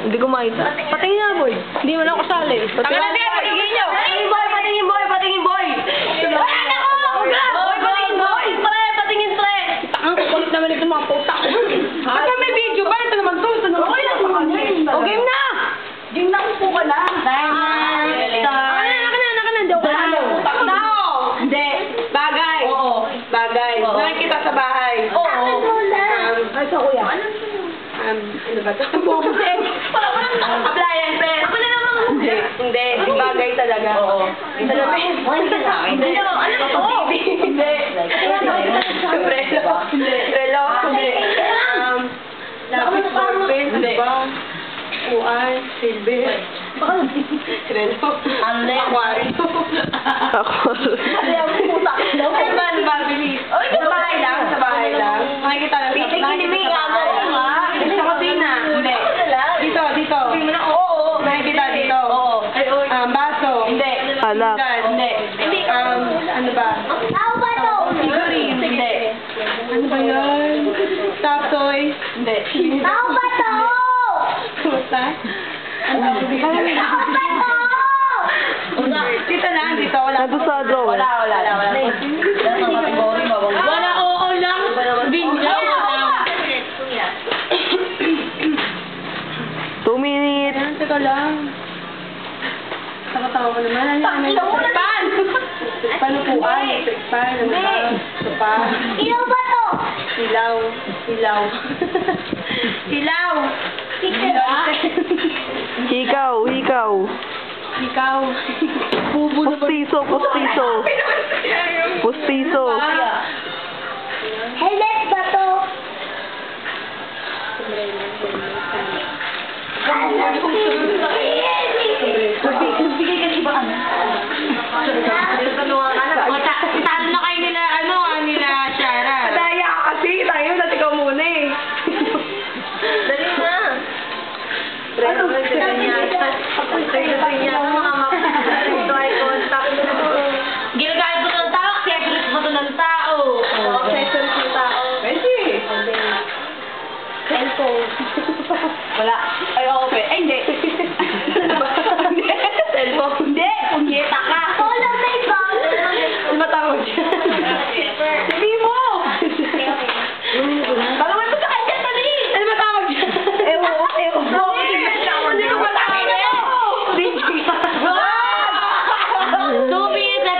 Hindi ko makita. Patingin nga, boy. Hindi mo na ako sali. Tanga na siya, patingin nyo! Patingin, boy! Patingin, boy! Patingin, boy! Ay, nako! Boy, patingin, boy! Pre! Patingin, pre! Ang kukulit naman ito mga puta. Basta may video ba? Ito naman to. Ito naman. Okay lang sa kanya. O, game na! Game na po ka na. Hindi ako alam. Tao! Hindi. Bagay. Oo. Bagay. Nakikita sa bahay. Oo. Ay, sa kuya. Ano ba ito? Appliances. Ako na naman. Hindi. Hindi. Yung bagay talaga. Oo. Salamin. Hindi. Ano to? Hindi. Relo. Relo. Hindi. Lapis ballpen. Hindi. Uan. Silver. Relo. Aquario. Ano ba? Bilis. Sa bahay lang. Sa bahay lang. Nakikita lang. Nakikita sa bahay. Sa kusina. Hindi. Dito, dito. Oo. Nakikita dito. Oo. Baso. Hindi. Anak. Hindi. Ano ba? Figurine. Hindi. Ano ba yan? Top toys. Hindi. Kumusta? Dito lang, dito. Wala. Nandun sa drawer. Wala. Wala, oo lang. Binyaw. 2 minutes. Teka lang. Tawa ko naman. Pan! Panupuan. Pan. Ano ba? Sopa. Silaw. Hikaw. Ikaw. Pustiso. Helmet ba to? Ano